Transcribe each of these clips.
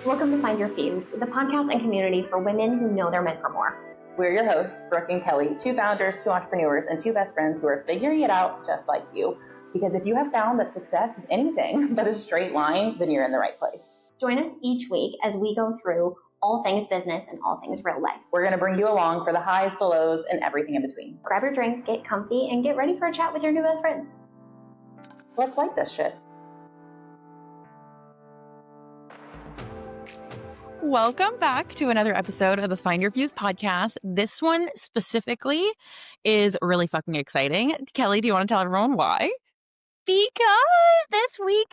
Welcome to Find Your Fuze, the podcast and community for women who know they're meant for more. We're your hosts, Brooke and Kelly, two founders, two entrepreneurs, and two best friends who are figuring it out just like you. Because if you have found that success is anything but a straight line, then you're in the right place. Join us each week as we go through all things business and all things real life. We're going to bring you along for the highs, the lows, and everything in between. Grab your drink, get comfy, and get ready for a chat with your new best friends. Let's like this shit. Welcome back to another episode of the Find Your Fuze podcast. This one specifically is really fucking exciting. Kelly, do you want to tell everyone why? Because this week,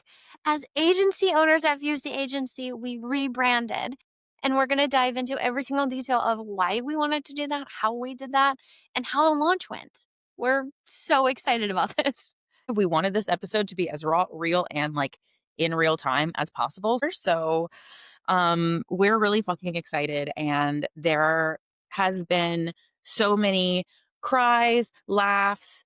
as agency owners at Fuze the Agency, we rebranded. And we're going to dive into every single detail of why we wanted to do that, how we did that, and how the launch went. We're so excited about this. We wanted this episode to be as raw, real, and like in real time as possible. So we're really fucking excited. And there has been so many cries, laughs,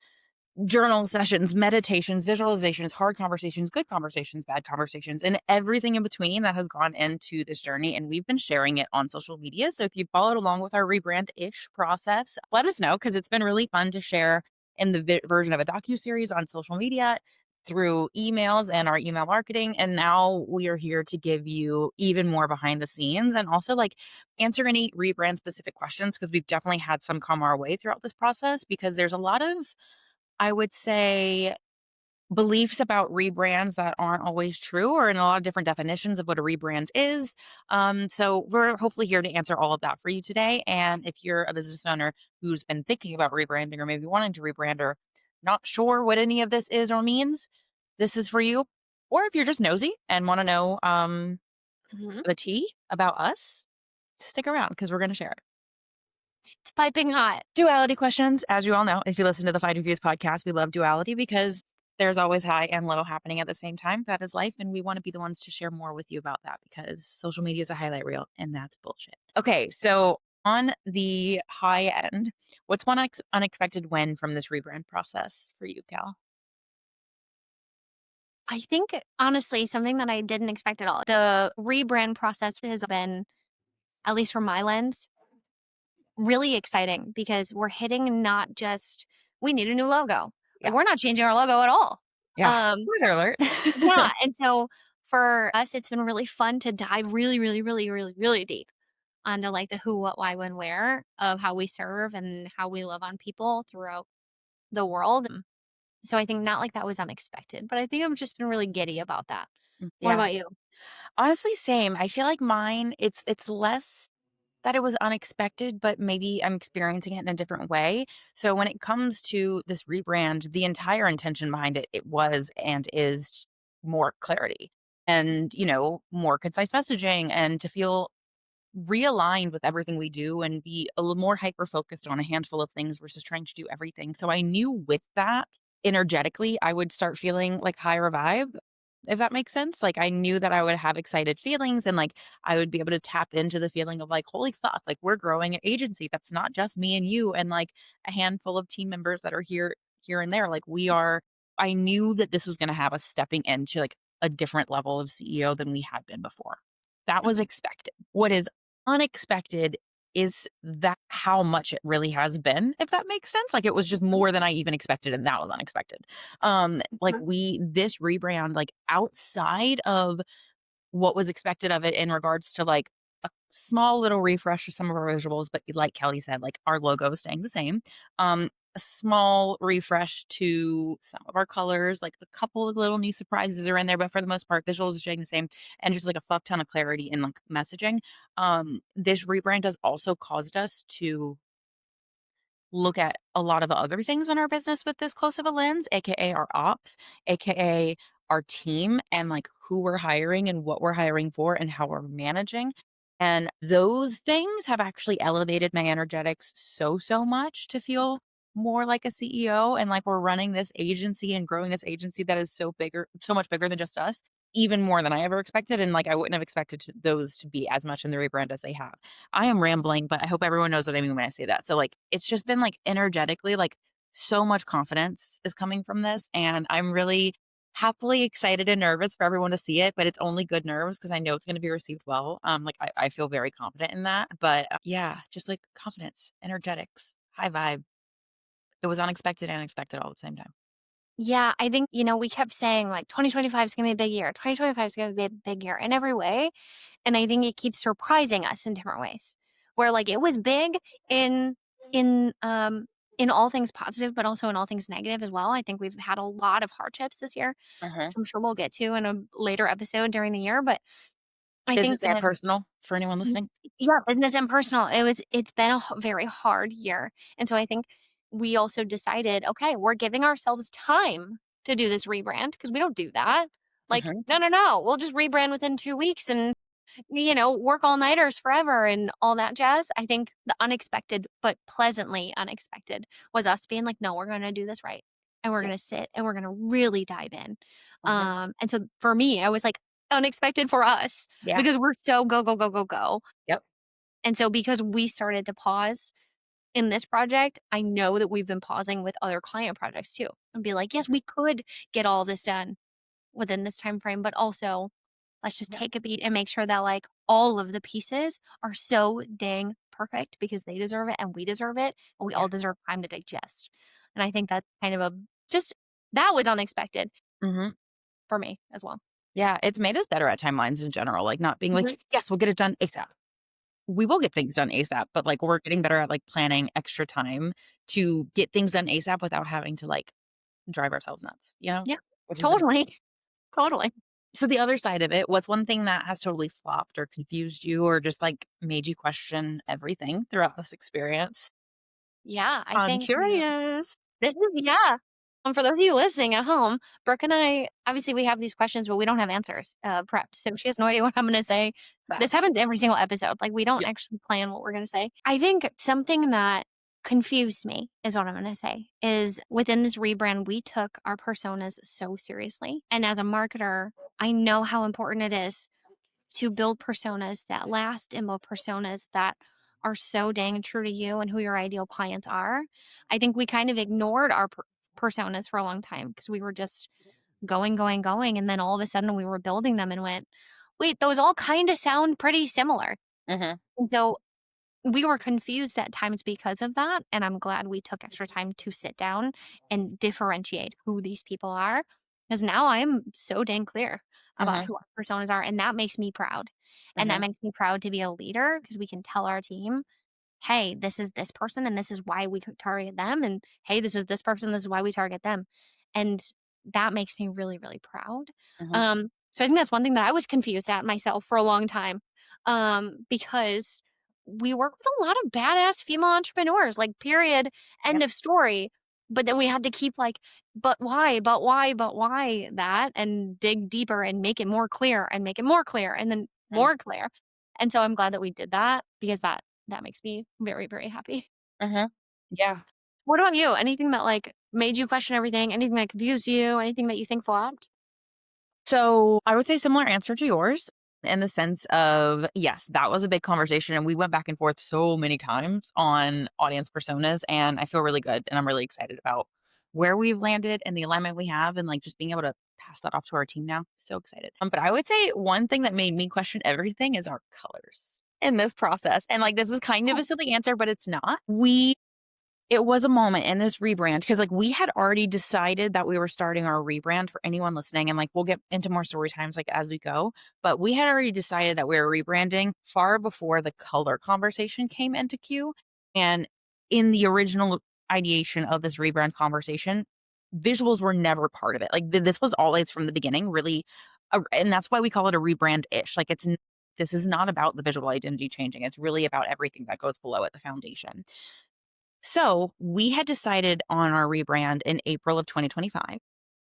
journal sessions, meditations, visualizations, hard conversations, good conversations, bad conversations, and everything in between that has gone into this journey. And we've been sharing it on social media. So if you followed along with our rebrand-ish process, let us know, because it's been really fun to share in the version of a docuseries on social media, through emails and our email marketing. And now we are here to give you even more behind the scenes and also like answer any rebrand specific questions, because we've definitely had some come our way throughout this process, because there's a lot of, I would say, beliefs about rebrands that aren't always true, or in a lot of different definitions of what a rebrand is. So we're hopefully here to answer all of that for you today. And if you're a business owner who's been thinking about rebranding, or maybe wanting to rebrand, or not sure what any of this is or means, this is for you. Or if you're just nosy and want to know the tea about us, stick around, because we're going to share it. It's piping hot. Duality questions. As you all know, if you listen to the Find Your Fuze podcast, we love duality because there's always high and low happening at the same time. That is life. And we want to be the ones to share more with you about that, because social media is a highlight reel and that's bullshit. Okay. So on the high end, what's one unexpected win from this rebrand process for you, Cal? I think, honestly, something that I didn't expect at all. The rebrand process has been, at least from my lens, really exciting, because we're hitting not just, we need a new logo. Yeah. Like, we're not changing our logo at all. Yeah. Spoiler alert. Yeah. And so for us, it's been really fun to dive really, really, really, really, really deep onto like the who, what, why, when, where of how we serve and how we love on people throughout the world. So I think not like that was unexpected, but I think I've just been really giddy about that. Yeah. What about you? Honestly, same. I feel like mine, it's less that it was unexpected, but maybe I'm experiencing it in a different way. So when it comes to this rebrand, the entire intention behind it, it was and is more clarity and, more concise messaging, and to feel realigned with everything we do and be a little more hyper focused on a handful of things versus trying to do everything. So I knew with that, energetically, I would start feeling like higher vibe, if that makes sense. Like I knew that I would have excited feelings, and like I would be able to tap into the feeling of like, holy fuck, like we're growing an agency that's not just me and you and like a handful of team members that are here and there. Like I knew that this was going to have us stepping into like a different level of CEO than we had been before. That was expected. What is unexpected is that how much it really has been, if that makes sense. Like it was just more than I even expected, and that was unexpected. This rebrand, like outside of what was expected of it in regards to like a small little refresh of some of our visuals, but like Kelly said, like our logo is staying the same. A small refresh to some of our colors, like a couple of little new surprises are in there, but for the most part, visuals are staying the same, and just like a fuck ton of clarity in like messaging. This rebrand has also caused us to look at a lot of other things in our business with this close of a lens, aka our ops, aka our team, and like who we're hiring and what we're hiring for and how we're managing. And those things have actually elevated my energetics so much to feel more like a CEO, and like we're running this agency and growing this agency that is so much bigger than just us, even more than I ever expected. And like I wouldn't have expected those to be as much in the rebrand as they have. I am rambling, but I hope everyone knows what I mean when I say that. So like it's just been like energetically, like so much confidence is coming from this, and I'm really happily excited and nervous for everyone to see it, but it's only good nerves because I know it's going to be received well. Like I feel very confident in that. But yeah, just like confidence, energetics, high vibe. It was unexpected and expected all at the same time. Yeah, I think, we kept saying like 2025 is going to be a big year. 2025 is going to be a big year in every way. And I think it keeps surprising us in different ways. Where like it was big in in um in all things positive, but also in all things negative as well. I think we've had a lot of hardships this year, Uh-huh. which I'm sure we'll get to in a later episode during the year. But I think Business and that personal for anyone listening. yeah, business and personal. It's been a very hard year. And so I think we also decided, okay, we're giving ourselves time to do this rebrand because we don't do that. Like, Uh-huh. no, no, no. We'll just rebrand within 2 weeks and work all nighters forever and all that jazz. I think the unexpected, but pleasantly unexpected, was us being like, no, we're going to do this right. And we're Yeah. going to sit and we're going to really dive in. Uh-huh. And so for me, I was like, unexpected for us Yeah. because we're so go, go, go, go, go. Yep. And so because we started to pause in this project, I know that we've been pausing with other client projects too and be like, yes, we could get all this done within this time frame, but also let's just Yeah. take a beat and make sure that like all of the pieces are so dang perfect because they deserve it and we deserve it and we Yeah. all deserve time to digest. And I think that's kind of that was unexpected Mm-hmm. for me as well. Yeah. It's made us better at timelines in general. Like not being Mhm. like, yes, we'll get it done ASAP. We will get things done ASAP, but like we're getting better at like planning extra time to get things done ASAP without having to like drive ourselves nuts, Yeah, which has been totally. Totally. so the other side of it, what's one thing that has totally flopped or confused you or just like made you question everything throughout this experience? Yeah, I I'm think curious. this is yeah. For those of you listening at home, Brooke and I obviously we have these questions, but we don't have answers prepped. So she has no idea what I'm going to say. This Facts. happens every single episode. Like we don't Yep. actually plan what we're going to say. I think something that confused me is what I'm going to say is within this rebrand, we took our personas so seriously. And as a marketer, I know how important it is to build personas that last and build personas that are so dang true to you and who your ideal clients are. I think we kind of ignored our personas for a long time because we were just going, going, going. And then all of a sudden we were building them and went, wait, those all kind of sound pretty similar. Mm-hmm. And so we were confused at times because of that. And I'm glad we took extra time to sit down and differentiate who these people are. Because now I'm so dang clear about Mm-hmm. who our personas are. And that makes me proud. And Mm-hmm. that makes me proud to be a leader because we can tell our team, hey, this is this person and this is why we could target them. And hey, this is this person, this is why we target them. And that makes me really, really proud. Mm-hmm. So I think that's one thing that I was confused at myself for a long time. Because we work with a lot of badass female entrepreneurs, like period, end Yep. of story. But then we had to keep like, but why, but why that and dig deeper and make it more clear and make it more clear and then more clear. And so I'm glad that we did that because that makes me very, very happy. Mm-hmm. Yeah. What about you? Anything that like made you question everything? Anything that confused you? Anything that you think flopped? So I would say similar answer to yours in the sense of, yes, that was a big conversation. And we went back and forth so many times on audience personas. And I feel really good. And I'm really excited about where we've landed and the alignment we have and like just being able to pass that off to our team now. So excited. But I would say one thing that made me question everything is our colors in this process. And like, this is kind of a silly answer, but it's not. It was a moment in this rebrand because like we had already decided that we were starting our rebrand for anyone listening. And like we'll get into more story times like as we go. But we had already decided that we were rebranding far before the color conversation came into queue. And in the original ideation of this rebrand conversation, visuals were never part of it. Like this was always from the beginning, really. And that's why we call it a rebrand ish. Like this is not about the visual identity changing. It's really about everything that goes below it, the foundation. So we had decided on our rebrand in April of 2025.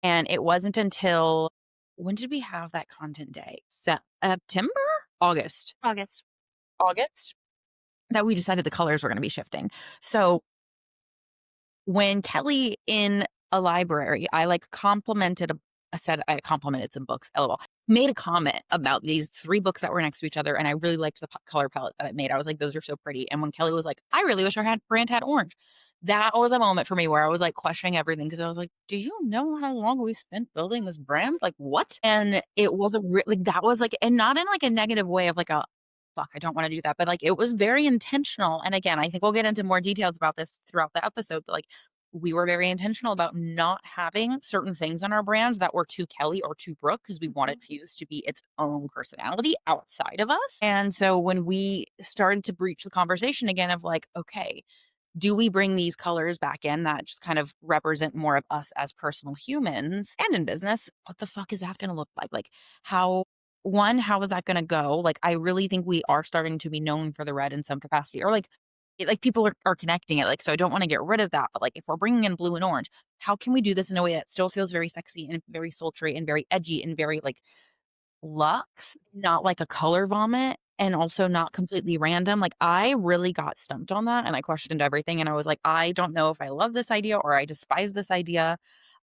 And it wasn't until when did we have that content day? September? August. August. August that we decided the colors were going to be shifting. So when Kelly in a library, I like complimented I complimented some books, LOL, made a comment about these 3 books that were next to each other. And I really liked the color palette that it made. I was like, those are so pretty. And when Kelly was like, I really wish our brand had orange. that was a moment for me where I was like questioning everything because I was like, do you know how long we spent building this brand? Like, what? And it was like, that was like, and not in like a negative way of like a, fuck, I don't want to do that. But like, it was very intentional. And again, I think we'll get into more details about this throughout the episode. But like, we were very intentional about not having certain things on our brand that were too Kelly or too Brooke because we wanted Fuze to be its own personality outside of us. And so when we started to breach the conversation again of like, okay, do we bring these colors back in that just kind of represent more of us as personal humans and in business? What the fuck is that going to look like? Like, how is that going to go? Like, I really think we are starting to be known for the red in some capacity, or like, like people are connecting it. Like, so I don't want to get rid of that. But like, if we're bringing in blue and orange, how can we do this in a way that still feels very sexy and very sultry and very edgy and very like luxe, not like a color vomit, and also not completely random? Like, I really got stumped on that and I questioned everything. And I was like, I don't know if I love this idea or I despise this idea.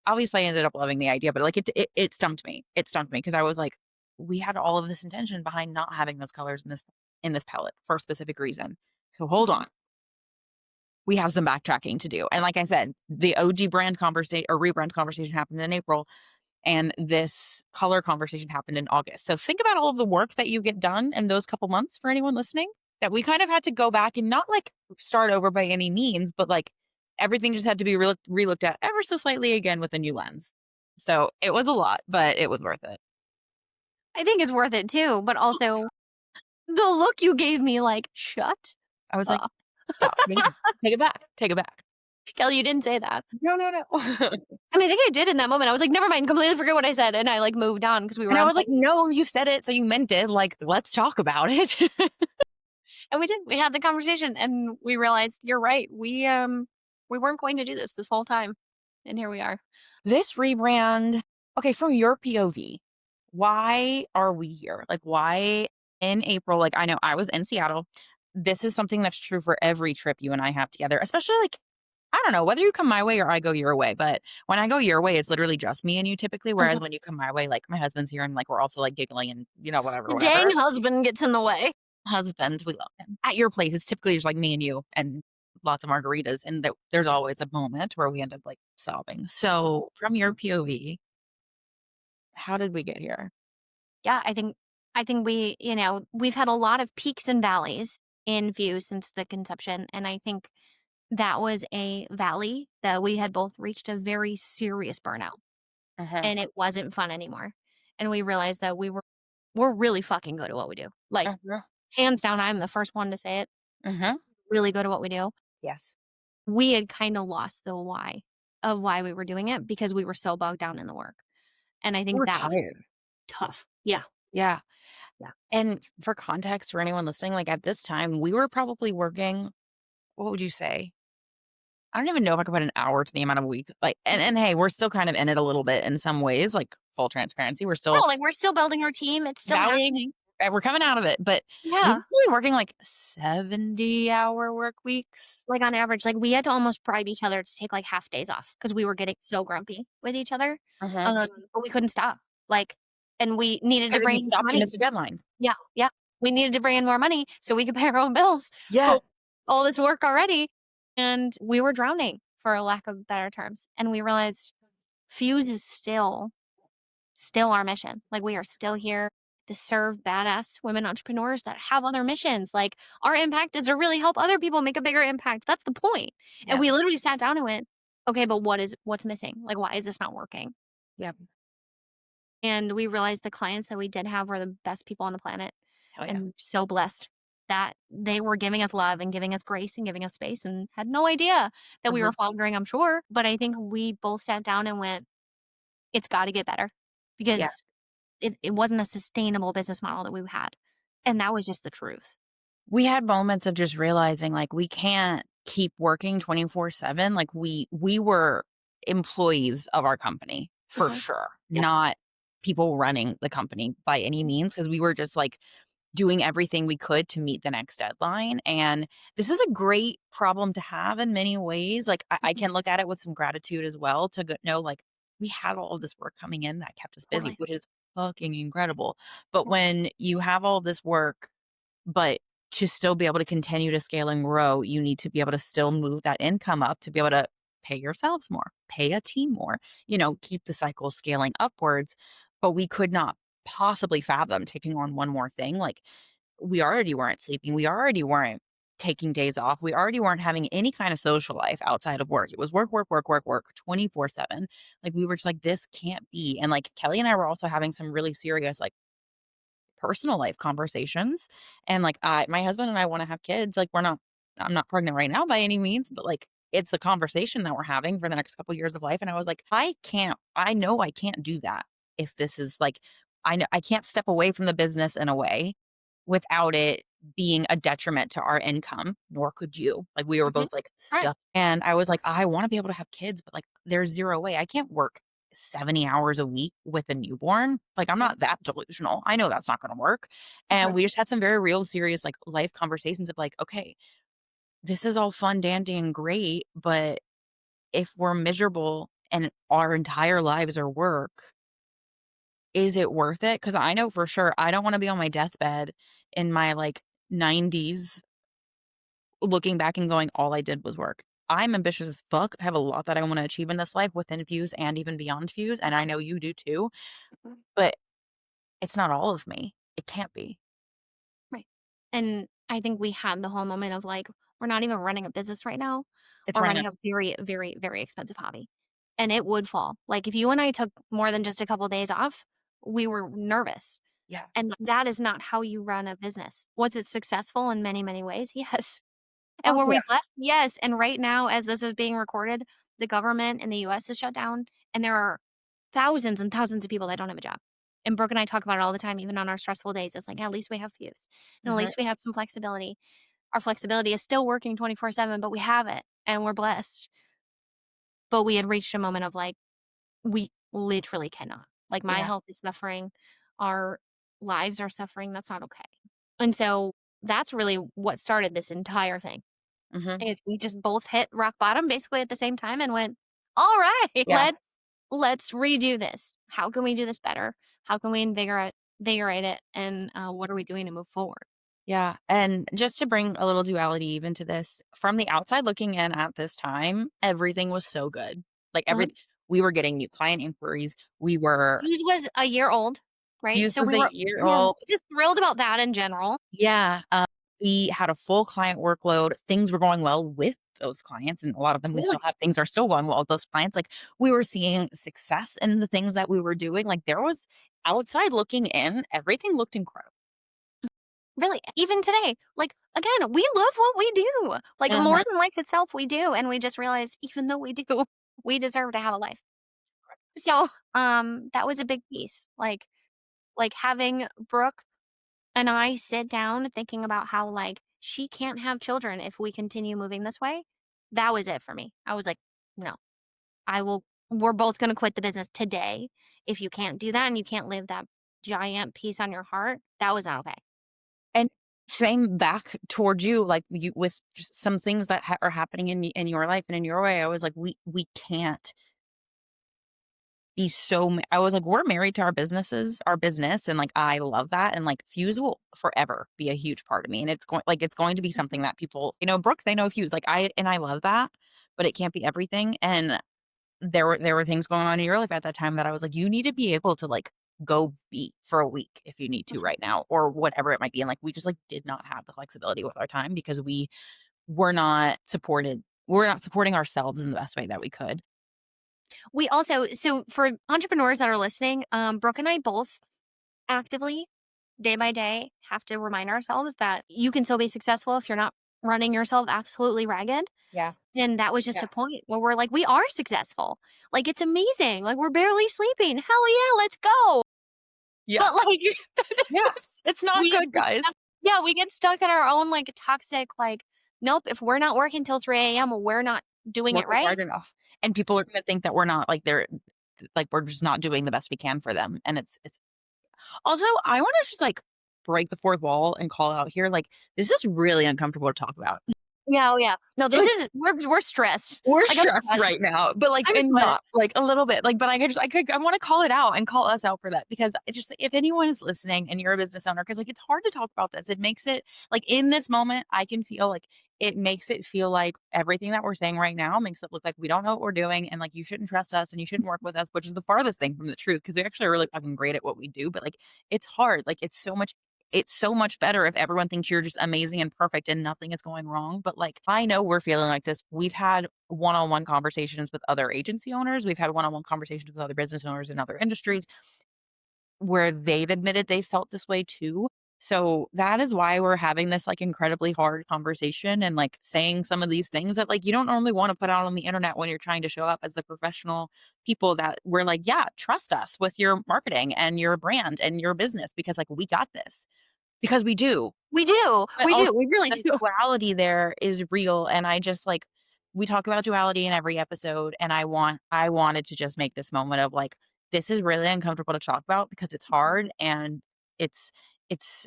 Obviously, I ended up loving the idea, but like it stumped me. It stumped me because I was like, we had all of this intention behind not having those colors in this palette for a specific reason. So hold on. We have some backtracking to do. And like I said, the OG brand conversation or rebrand conversation happened in April. And this color conversation happened in August. So think about all of the work that you get done in those couple months for anyone listening that we kind of had to go back and not like start over by any means, but like everything just had to be relooked at ever so slightly again with a new lens. So it was a lot, but it was worth it. I think it's worth it too, but also the look you gave me, like, shut I was like, up. stop. Take it back. Take it back. Kelly, you didn't say that. No. And I think I did in that moment. I was like, never mind, completely forget what I said. And I like moved on because we were And I on was like, no, you said it, so you meant it. Like, let's talk about it. and we did. We had the conversation and we realized you're right. We weren't going to do this whole time. And here we are. This rebrand, okay, from your POV, why are we here? Like, why in April? Like, I know I was in Seattle. This is something that's true for every trip you and I have together, especially like, I don't know, whether you come my way or I go your way, but when I go your way, it's literally just me and you typically. Whereas when you come my way, like my husband's here and like we're also like giggling and, you know, whatever. Dang husband gets in the way. Husband, we love him. At your place, it's typically just like me and you and lots of margaritas. And there's always a moment where we end up like sobbing. So from your POV, how did we get here? Yeah, I think we, we've had a lot of peaks and valleys in Fuze since the conception. And I think that was a valley that we had both reached a very serious burnout. And it wasn't fun anymore. And we realized that we're really fucking good at what we do. Like, hands down, I'm the first one to say it. Really good at what we do. Yes. We had kind of lost the why of why we were doing it because we were so bogged down in the work. And I think We're that tired. was tough. Yeah. Yeah. And for context, for anyone listening, like at this time, we were probably working, what would you say? I don't even know if I could put an hour to the amount of week. Like, and hey, we're still kind of in it a little bit in some ways, like full transparency. We're still we're still building our team. It's still happening. We're coming out of it, but we Yeah. were really working like 70-hour work weeks. Like on average, like we had to almost bribe each other to take like half days off because we were getting so grumpy with each other. But we couldn't stop. Like, and we needed to bring in stop to money. miss a deadline. Yeah. We needed to bring in more money so we could pay our own bills. Yeah. All this work already. And we were drowning, for a lack of better terms. And we realized Fuze is still our mission. Like, we are still here to serve badass women entrepreneurs that have other missions. Like, our impact is to really help other people make a bigger impact. That's the point. Yeah. And we literally sat down and went, okay, but what's missing? Like, why is this not working? Yep. And we realized the clients that we did have were the best people on the planet. Hell yeah. And we're so blessed that they were giving us love and giving us grace and giving us space, and had no idea that we were floundering, I'm sure. But I think we both sat down and went, it's got to get better, because it wasn't a sustainable business model that we had. And that was just the truth. We had moments of just realizing like we can't keep working 24/7. Like we were employees of our company for sure, not people running the company by any means, because we were just like doing everything we could to meet the next deadline. And this is a great problem to have in many ways. Like I can look at it with some gratitude as well to know like we had all of this work coming in that kept us busy, Totally. which is fucking incredible. But when you have all this work, but to still be able to continue to scale and grow, you need to be able to still move that income up to be able to pay yourselves more, pay a team more, keep the cycle scaling upwards. But we could not possibly fathom taking on one more thing. Like, we already weren't sleeping. We already weren't taking days off. We already weren't having any kind of social life outside of work. It was work, work, work, work, work 24/7. Like, we were just like, this can't be. And like, Kelly and I were also having some really serious, like, personal life conversations. And like, my husband and I want to have kids. Like, I'm not pregnant right now by any means, but like, it's a conversation that we're having for the next couple years of life. And I was like, I know I can't do that. If this is like, I know I can't step away from the business in a way without it being a detriment to our income, nor could you. Like, we were Mhm. both like Right. stuck. And I was like, I want to be able to have kids, but like, there's zero way. I can't work 70 hours a week with a newborn. Like, I'm not that delusional. I know that's not going to work. And Mhm. we just had some very real, serious, like, life conversations of like, okay, this is all fun, dandy, and great. But if we're miserable and our entire lives are work, is it worth it? Because I know for sure I don't want to be on my deathbed in my like 90s looking back and going, all I did was work. I'm ambitious as fuck. I have a lot that I want to achieve in this life within Fuse and even beyond Fuse. And I know you do too. Mhm. But it's not all of me. It can't be. Right. And I think we had the whole moment of like, we're not even running a business right now. It's We're running running a a very, very, very expensive hobby. And it would fall. Like if you and I took more than just a couple days off, we were nervous. yeah. And that is not how you run a business. Was it successful in many, many ways? Yes. And Oh were yeah. we blessed? Yes. And right now, as this is being recorded, the government in the US is shut down, and there are thousands and thousands of people that don't have a job. And Brooke and I talk about it all the time, even on our stressful days. It's like, at least we have Fuse. And at Mhm. least we have some flexibility. Our flexibility is still working 24/7, but we have it and we're blessed. But we had reached a moment of like, we literally cannot. Like, my Yeah. health is suffering. Our lives are suffering. That's not okay. And so that's really what started this entire thing. Mhm. Is we just both hit rock bottom basically at the same time and went, "All right, Yeah. let's redo this. How can we do this better? How can we invigorate it? And what are we doing to move forward?" Yeah. And just to bring a little duality even to this, from the outside looking in at this time, everything was so good. Like, Mhm. we were getting new client inquiries. We were Fuse was a year old, right? Fuse So was we a were year we were old. just thrilled about that in general. Yeah. We had a full client workload. Things were going well with those clients, and a lot of them we still Really? have. Things are still going well with those clients. Like, we were seeing success in the things that we were doing. Like, there was outside looking in, everything looked incredible. Really, even today, like, again, we love what we do. Like, more Mhm. than life itself, we do, and we just realized even though we do, we deserve to have a life. So, that was a big piece. Like having Brooke and I sit down thinking about how, like, she can't have children if we continue moving this way. That was it for me. I was like, "No, we're both gonna quit the business today. If you can't do that and you can't live that giant piece on your heart, that was not okay." And same back towards you, like, you with just some things that are happening in your life and in your way. I was like, we can't be I was like, we're married to our business, and like, I love that, and like, Fuse will forever be a huge part of me, and it's going to be something Mhm. that people, Brooke, they know Fuse, like, I love that, but it can't be everything. And there were things going on in your life at that time that I was like, you need to be able to like go be for a week if you need to Mhm. right now, or whatever it might be. And like, we just like did not have the flexibility with our time because we were not supported. We're not supporting ourselves in the best way that we could. We also, so for entrepreneurs that are listening, Brooke and I both actively, day by day, have to remind ourselves that you can still be successful if you're not running yourself absolutely ragged. Yeah. And that was just Yeah. a point where we're like, we are successful. Like, it's amazing. Like, we're barely sleeping. Hell yeah, let's go. Yeah. But like, Yeah. It's not we good, get guys. stuck, yeah, we get stuck in our own like toxic, like, nope, if we're not working till 3 a.m., we're not doing it Working right. hard enough. And people are gonna think that we're not like we're just not doing the best we can for them. And it's also, I wanna just like break the fourth wall and call out here, like, this is really uncomfortable to talk about. Yeah, oh yeah. No, this is we're stressed. We're Like, I'm stressed right now, but like, I'm and sweating. not like a little bit, like, but I want to call it out and call us out for that because it just, if anyone is listening and you're a business owner, because like it's hard to talk about this. It makes it like in this moment, I can feel like it makes it feel like everything that we're saying right now makes it look like we don't know what we're doing and like you shouldn't trust us and you shouldn't work with us, which is the farthest thing from the truth because we actually are really fucking great at what we do. But like, it's hard. Like, it's so much better if everyone thinks you're just amazing and perfect and nothing is going wrong. But like, I know we're feeling like this. We've had one-on-one conversations with other agency owners. We've had one-on-one conversations with other business owners in other industries where they've admitted they felt this way too. So that is why we're having this like incredibly hard conversation and like saying some of these things that like you don't normally want to put out on the internet when you're trying to show up as the professional people that we're like, yeah, trust us with your marketing and your brand and your business because like we got this. Because we do. We do. But We also do. We really the do. duality there is real, and I just, like, we talk about duality in every episode, and I wanted to just make this moment of, like, this is really uncomfortable to talk about because it's hard, and it's it's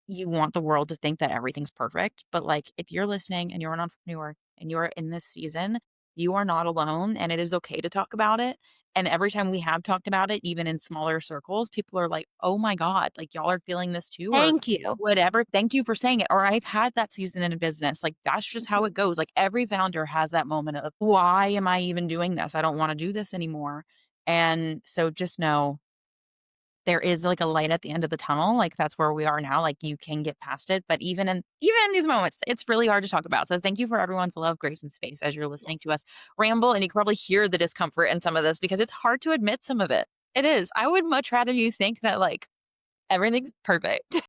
you want the world to think that everything's perfect. But like, if you're listening and you're an entrepreneur and you're in this season, you are not alone and it is okay to talk about it. And every time we have talked about it, even in smaller circles, people are like, oh my God, like y'all are feeling this too, or Thank you. whatever. Thank you for saying it. Or I've had that season in a business. Like that's just how it goes. Like every founder has that moment of, why am I even doing this? I don't want to do this anymore. And so just know there is like a light at the end of the tunnel. Like that's where we are now. Like you can get past it. But even in these moments, it's really hard to talk about. So thank you for everyone's love, grace, and space as you're listening to us ramble. And you can probably hear the discomfort in some of this because it's hard to admit some of it. It is. I would much rather you think that like everything's perfect.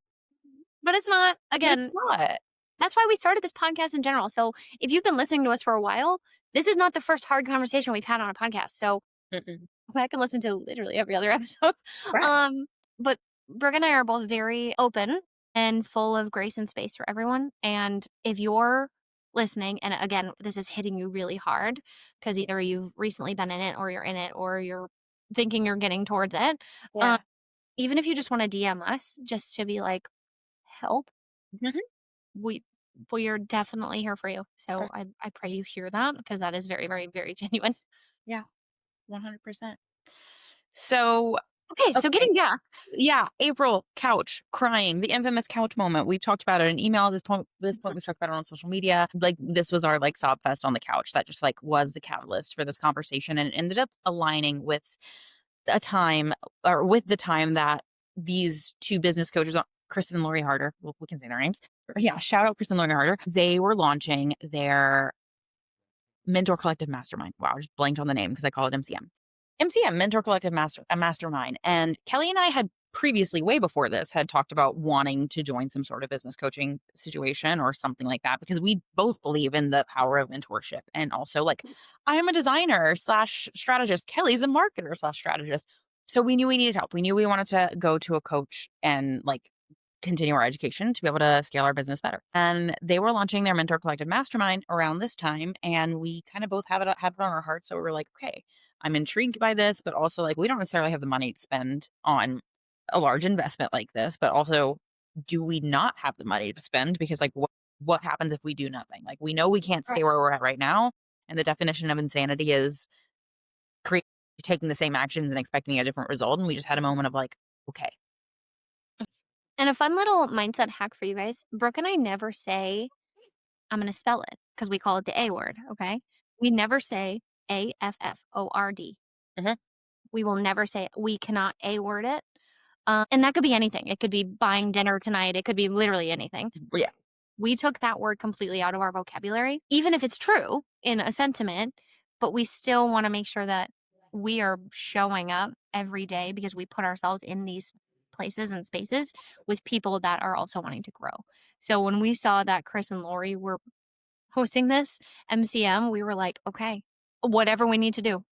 But it's not. But it's Again, not. that's why we started this podcast in general. So if you've been listening to us for a while, this is not the first hard conversation we've had on a podcast. So Mm-mm. I can listen to literally every other episode. Right. But Brooke and I are both very open and full of grace and space for everyone. And if you're listening, and again, this is hitting you really hard because either you've recently been in it or you're in it or you're thinking you're getting towards it. Yeah. Even if you just want to DM us just to be like, help, Mhm. we are definitely here for you. So I pray you hear that because that is very, very, very genuine. Yeah. 100%. So, Okay, so okay. yeah. April, couch, crying, the infamous couch moment. We've talked about it in email at this point we've talked about it on social media. Like this was our like sob fest on the couch. That just like was the catalyst for this conversation and it ended up aligning with with the time that these two business coaches, Kristen and Lori Harder, well, we can say their names. Yeah, shout out Kristen and Lori Harder. They were launching their Mentor Collective Mastermind. Wow, I just blanked on the name because I call it MCM. MCM, Mentor Collective Mastermind. And Kelly and I had previously, way before this, had talked about wanting to join some sort of business coaching situation or something like that because we both believe in the power of mentorship. And also, like, I am a designer slash strategist. Kelly's a marketer slash strategist. So we knew we needed help. We knew we wanted to go to a coach and like continue our education to be able to scale our business better. And they were launching their Mentor Collective Mastermind around this time. And we kind of both had it on our hearts. So we were like, okay, I'm intrigued by this, but also like we don't necessarily have the money to spend on a large investment like this. But also, do we not have the money to spend? Because like what happens if we do nothing? Like we know we can't stay where we're at right now. And the definition of insanity is taking the same actions and expecting a different result. And we just had a moment of like, okay. And a fun little mindset hack for you guys. Brooke and I never say, I'm going to spell it because we call it the A word. Okay. We never say AFFORD. Mhm. We will never say we cannot A word it. And that could be anything. It could be buying dinner tonight. It could be literally anything. Yeah. We took that word completely out of our vocabulary, even if it's true in a sentiment, but we still want to make sure that we are showing up every day because we put ourselves in these places and spaces with people that are also wanting to grow. So when we saw that Chris and Lori were hosting this MCM, we were like, okay, whatever we need to do,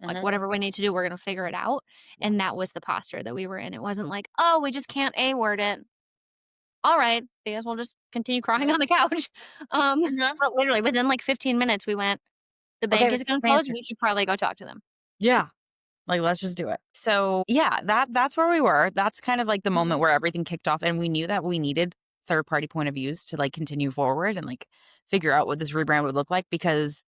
like whatever we need to do, we're going to figure it out. And that was the posture that we were in. It wasn't like, oh, we just can't A word it. All right, I guess we'll just continue crying on the couch. But literally within like 15 minutes, we went, the bank is going to close. We should probably go talk to them. Yeah. Like, let's just do it. So yeah, that's where we were. That's kind of like the moment where everything kicked off. And we knew that we needed third party point of views to like continue forward and like figure out what this rebrand would look like because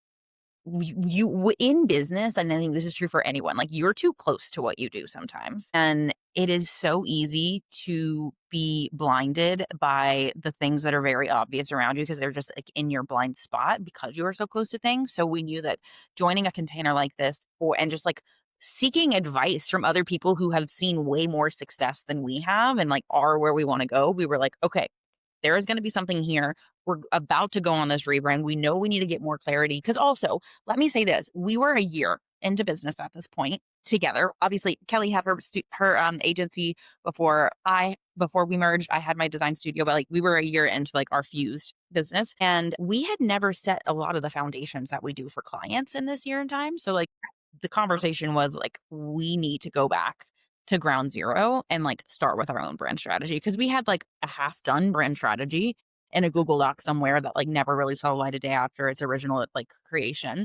in business, and I think this is true for anyone, like you're too close to what you do sometimes. And it is so easy to be blinded by the things that are very obvious around you because they're just like in your blind spot because you are so close to things. So we knew that joining a container like this and just like seeking advice from other people who have seen way more success than we have and like are where we want to go, we were like, okay, there is going to be something here. We're about to go on this rebrand. We know we need to get more clarity. Because also, let me say this: we were a year into business at this point together. Obviously, Kelly had her agency before we merged. I had my design studio, but like we were a year into like our fused business, and we had never set a lot of the foundations that we do for clients in this year and time. So like the conversation was like, we need to go back to ground zero and like start with our own brand strategy because we had like a half done brand strategy in a Google Doc somewhere that like never really saw the light of day after its original like creation.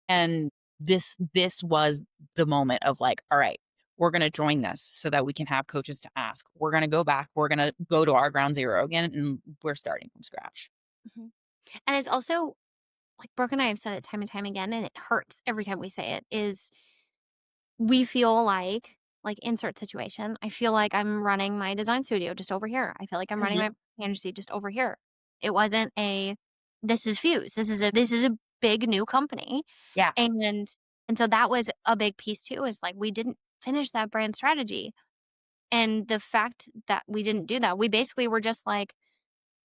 And this was the moment of like, all right, we're going to join this so that we can have coaches to ask. We're going to go back. We're going to go to our ground zero again and we're starting from scratch. Mhm. And it's also like Brooke and I have said it time and time again, and it hurts every time we say it, is we feel like insert situation. I feel like I'm running my design studio just over here. I feel like I'm running Mhm. my agency just over here. It wasn't this is Fuse. This is a big new company. Yeah. And so that was a big piece too, is like we didn't finish that brand strategy. And the fact that we didn't do that, we basically were just like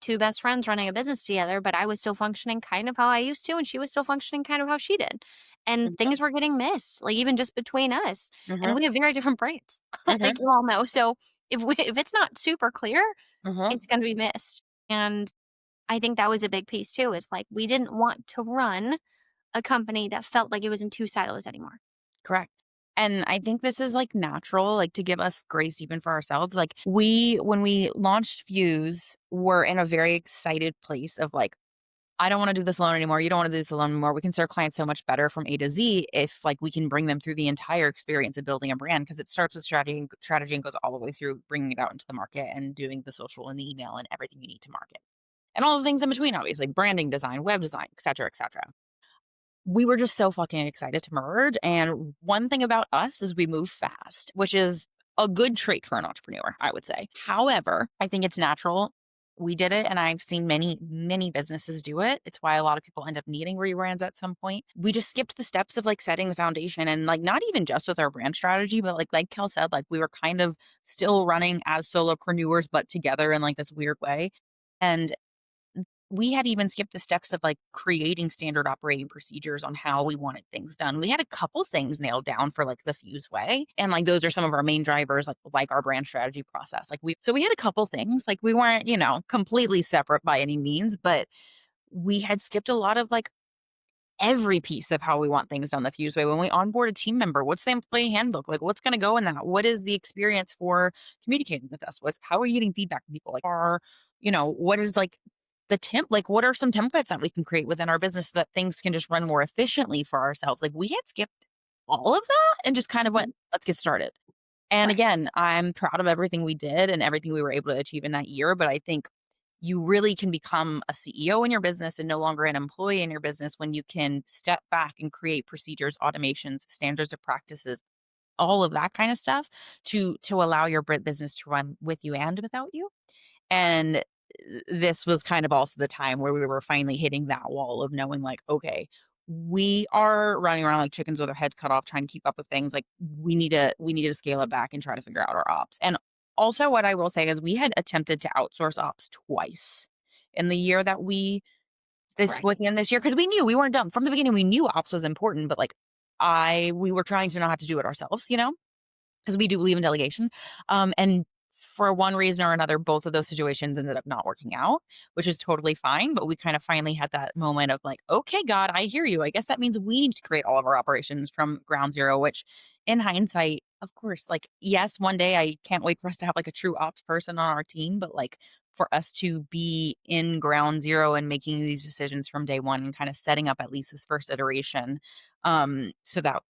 two best friends running a business together, but I was still functioning kind of how I used to, and she was still functioning kind of how she did. And Mhm. things were getting missed, like even just between us. And Mhm. we have very different brains, Mhm. like you all know. So if it's not super clear, Mhm. it's going to be missed. And I think that was a big piece too. Is like we didn't want to run a company that felt like it was in two silos anymore. Correct. And I think this is like natural, like to give us grace even for ourselves. Like when we launched Fuse, we're in a very excited place of like, I don't want to do this alone anymore. You don't want to do this alone anymore. We can serve clients so much better from A to Z if like we can bring them through the entire experience of building a brand because it starts with strategy and goes all the way through bringing it out into the market and doing the social and the email and everything you need to market and all the things in between, obviously branding, design, web design, et cetera, et cetera. We were just so fucking excited to merge. And one thing about us is we move fast, which is a good trait for an entrepreneur, I would say. However, I think it's natural. We did it, and I've seen many, many businesses do it. It's why a lot of people end up needing rebrands at some point. We just skipped the steps of like setting the foundation and like not even just with our brand strategy, but like Kel said, like we were kind of still running as solopreneurs, but together in like this weird way. And we had even skipped the steps of like creating standard operating procedures on how we wanted things done. We had a couple things nailed down for like the Fuse way. And like those are some of our main drivers, like our brand strategy process. Like we had a couple things. Like we weren't, completely separate by any means, but we had skipped a lot of like every piece of how we want things done the Fuse way. When we onboard a team member, what's the employee handbook? Like what's going to go in that? What is the experience for communicating with us? How are you getting feedback from people? Like what is like like what are some templates that we can create within our business so that things can just run more efficiently for ourselves? Like we had skipped all of that and just kind of went, let's get started. And Right. again, I'm proud of everything we did and everything we were able to achieve in that year. But I think you really can become a CEO in your business and no longer an employee in your business when you can step back and create procedures, automations, standards of practices, all of that kind of stuff to allow your business to run with you and without you. And this was kind of also the time where we were finally hitting that wall of knowing like, okay, we are running around like chickens with our head cut off trying to keep up with things. Like we need to scale it back and try to figure out our ops. And also what I will say is we had attempted to outsource ops twice in the year that Right. within this year because we knew we weren't dumb. From the beginning we knew ops was important, but like we were trying to not have to do it ourselves, because we do believe in delegation. And for one reason or another, both of those situations ended up not working out, which is totally fine. But we kind of finally had that moment of like, okay, God, I hear you. I guess that means we need to create all of our operations from ground zero, which in hindsight, of course, like, yes, one day I can't wait for us to have like a true ops person on our team, but like for us to be in ground zero and making these decisions from day one and kind of setting up at least this first iteration so that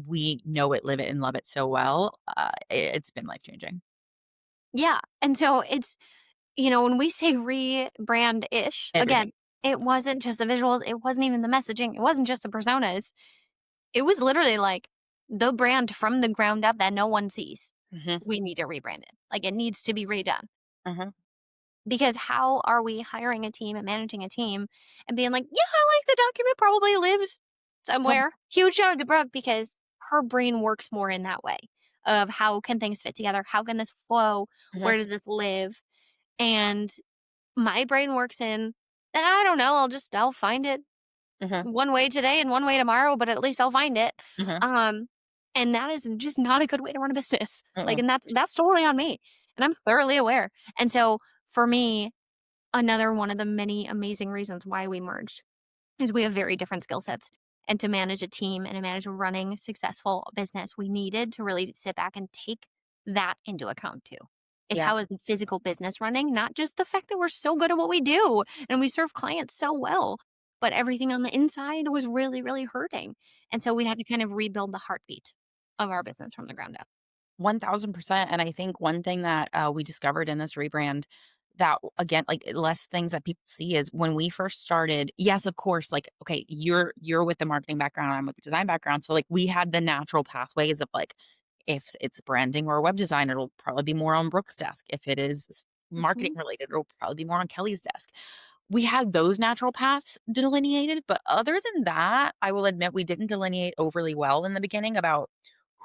we know it, live it, and love it so well. It's been life changing. Yeah. And so when we say rebrand-ish, Everything. again, it wasn't just the visuals, it wasn't even the messaging, it wasn't just the personas. It was literally like the brand from the ground up that no one sees. Hmm. We need to rebrand it. Like, it needs to be redone. Hmm. Because how are we hiring a team and managing a team and being like, yeah, I like the document probably lives So, somewhere. Huge shout out to Brooke because her brain works more in that way of how can things fit together? How can this flow? mhm, Where does this live? And my brain works in, I don't know, I'll find it mhm, one way today and one way tomorrow, but at least I'll find it. mhm, Um, and that is just not a good way to run a business. Like, mm-mm. and that's totally on me. And I'm thoroughly aware. And so for me, another one of the many amazing reasons why we merged is we have very different skill sets. And to manage a team and to manage a running successful business, we needed to really sit back and take that into account too. Is Yeah. how is the physical business running, not just the fact that we're so good at what we do and we serve clients so well, but everything on the inside was really, really hurting. And so we had to kind of rebuild the heartbeat of our business from the ground up. 1000%. And I think one thing that we discovered in this rebrand that, again, like less things that people see is when we first started, yes, of course, like, okay, you're with the marketing background, I'm with the design background. So like we had the natural pathways of like, if it's branding or web design, it'll probably be more on Brooke's desk. If it is marketing Mhm. related, it'll probably be more on Kelly's desk. We had those natural paths delineated, but other than that, I will admit we didn't delineate overly well in the beginning about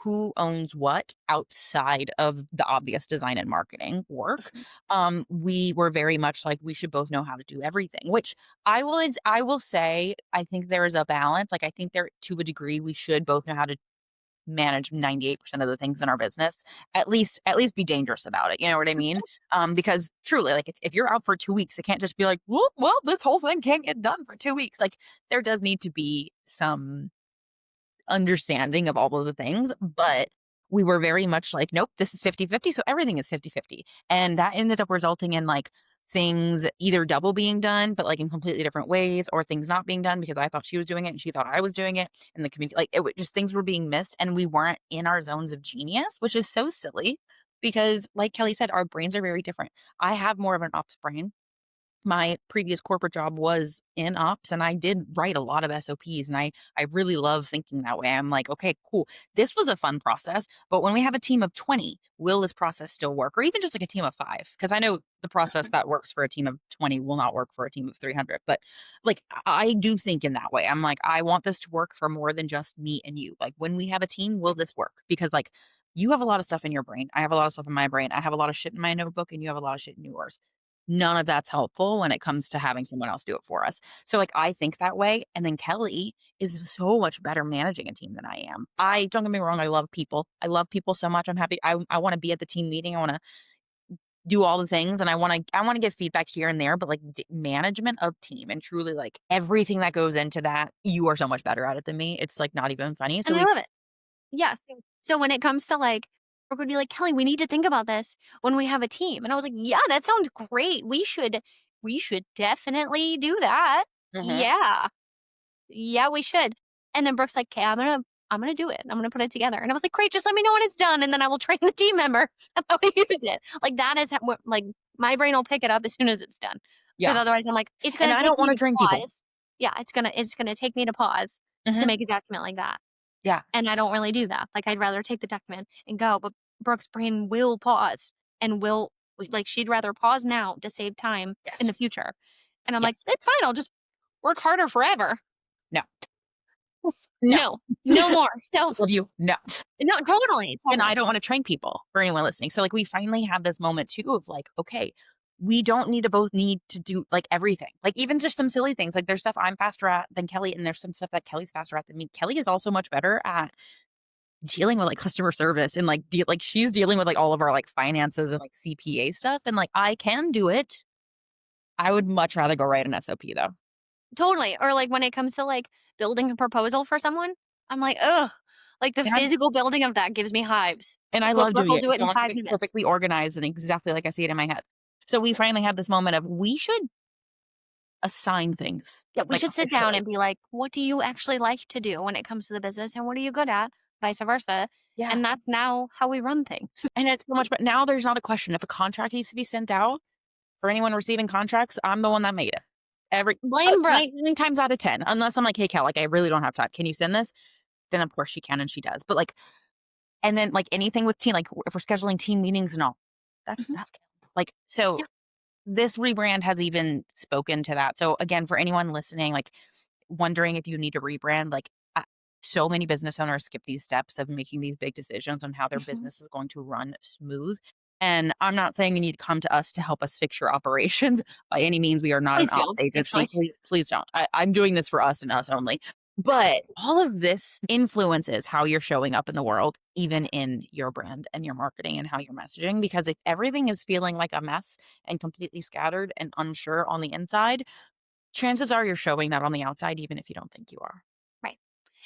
who owns what outside of the obvious design and marketing work. Mhm. We were very much like we should both know how to do everything, which I will say I think there is a balance. Like I think there to a degree we should both know how to manage 98% of the things in our business, at least be dangerous about it. You know what I mean? Because truly, like if you're out for 2 weeks, it can't just be like, well, this whole thing can't get done for 2 weeks. Like there does need to be some understanding of all of the things, but we were very much like, nope, this is 50-50, so everything is 50-50. And that ended up resulting in like things either double being done, but like in completely different ways, or things not being done because I thought she was doing it and she thought I was doing it. And the community, like just things were being missed and we weren't in our zones of genius, which is so silly because, like Kelly said, our brains are very different. I have more of an ops brain. My previous corporate job was in ops and I did write a lot of SOPs and I really love thinking that way. I'm like, okay, cool. This was a fun process, but when we have a team of 20, will this process still work? Or even just like a team of 5? Because I know the process that works for a team of 20 will not work for a team of 300. But like I do think in that way. I'm like, I want this to work for more than just me and you. Like when we have a team, will this work? Because like you have a lot of stuff in your brain. I have a lot of stuff in my brain. I have a lot of shit in my notebook and you have a lot of shit in yours. None of that's helpful when it comes to having someone else do it for us. So, like, I think that way. And then Kelly is so much better managing a team than I am. I don't get me wrong, I love people. I love people so much. I'm happy. I want to be at the team meeting. I want to do all the things and I want to give feedback here and there, but like management of team and truly like everything that goes into that, you are so much better at it than me. It's like not even funny. So And I we love it. Yes. So when it comes to like, Brooke would be like, Kelly, we need to think about this when we have a team. And I was like, yeah, that sounds great. We should definitely do that. Mhm. Yeah. Yeah, we should. And then Brooke's like, okay, I'm gonna do it. I'm gonna put it together. And I was like, great, just let me know when it's done, and then I will train the team member on how to use it. Like that is like my brain will pick it up as soon as it's done. Because Yeah. otherwise I'm like, it's And gonna I take don't me want to to drain people. pause. Yeah, it's gonna take me to pause to Mhm. make a document like that. Yeah. And I don't really do that. Like, I'd rather take the document and go, but Brooke's brain will pause and will like, she'd rather pause now to save time in Yes. the future. And I'm like, Yes. "It's fine, I'll just work harder forever." No. No. No, no more. So, Love you. No. no, totally, And I totally. don't wanna train people for anyone listening. So, like, we finally had this moment too of like, okay, we don't need to both need to do, like, everything. Like, even just some silly things, like, there's stuff I'm faster at than Kelly, and there's some stuff that Kelly's faster at than me. Kelly is also much better at dealing with, like, customer service and, like, she's dealing with, like, all of our, like, finances and, like, CPA stuff, and, like, I can do it. I would much rather go write an SOP, though. Totally. Or, like, when it comes to, like, building a proposal for someone, I'm like, "Ugh." Like, the And I physical building of that gives me hives. love Brooke doing will it do 'cause it I in want it to 5 be minutes. perfectly organized and exactly like I see it in my head. So we finally had this moment of we should assign things, Yeah, we like, should sit down officially. and be like, what do you actually like to do when it comes to the business and what are you good at? Vice versa. Yeah. And that's now how we run things. And it's so much but now there's not a question. If a contract needs to be sent out, For anyone receiving contracts, I'm the one that made it. Every Blame Brooke. 9 times out of 10, unless I'm like, "Hey, Cal, like, I really don't have time. Can you send this?" Then, of course, she can, and she does. But, like and then, like, anything with team, like, if we're scheduling team meetings and all, Mhm. that's Cal. Like, so Yeah. this rebrand has even spoken to that. So, again, for anyone listening, like, wondering if you need to rebrand, like, so many business owners skip these steps of making these big decisions on how their Mhm. business is going to run smooth. And I'm not saying you need to come to us to help us fix your operations by any means. We are not an Please ops do, agency. actually. Please don't. I'm doing this for us and us only. But all of this influences how you're showing up in the world, even in your brand and your marketing and how you're messaging. Because if everything is feeling like a mess and completely scattered and unsure on the inside, chances are you're showing that on the outside, even if you don't think you are. Right.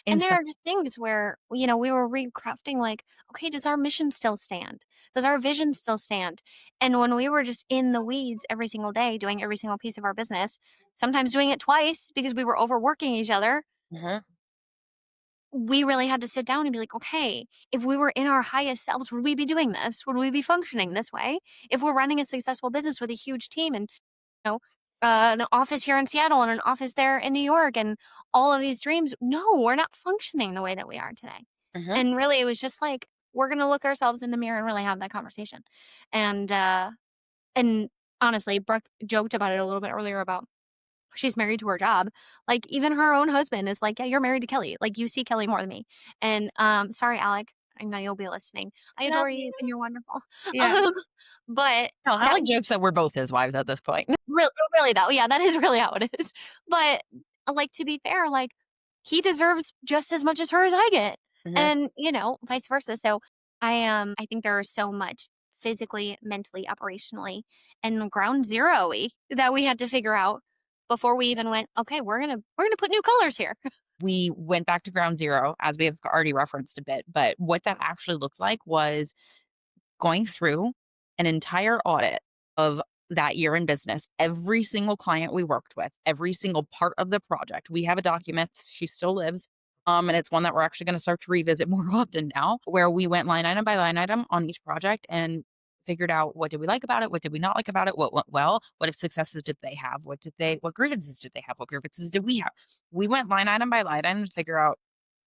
In And there some are just things where, we were recrafting like, okay, does our mission still stand? Does our vision still stand? And when we were just in the weeds every single day, doing every single piece of our business, sometimes doing it twice because we were overworking each other, Mhm. we really had to sit down and be like, okay, if we were in our highest selves, would we be doing this? Would we be functioning this way? If we're running a successful business with a huge team and know, an office here in Seattle and an office there in New York and all of these dreams. No, we're not functioning the way that we are today. Mhm. And really, it was just like, we're going to look ourselves in the mirror and really have that conversation. And, uh, and honestly, Brooke joked about it a little bit earlier about she's married to her job. Like even her own husband is like, yeah, you're married to Kelly. Like you see Kelly more than me. And, sorry, Alec. I know you'll be listening. I Love adore you you. and you're wonderful. Yeah. Um, but No, that Alec jokes that we're both his wives at this point. really though, yeah, that is really how it is. But, like, to be fair, like, he deserves just as much as her as I get, Mhm. and, vice versa. So, I think there is so much physically, mentally, operationally, and ground zero-y that we had to figure out before we even went, "Okay, we're gonna put new colors here." We went back to ground zero, as we have already referenced a bit, but what that actually looked like was going through an entire audit of that year in business, every single client we worked with, every single part of the project. We have a document, she still lives. And it's one that we're actually going to start to revisit more often now, where we went line item by line item on each project and figured out what did we like about it, what did we not like about it, what went well, what successes did they have, what grievances did they have, what grievances did we have. We went line item by line item to figure out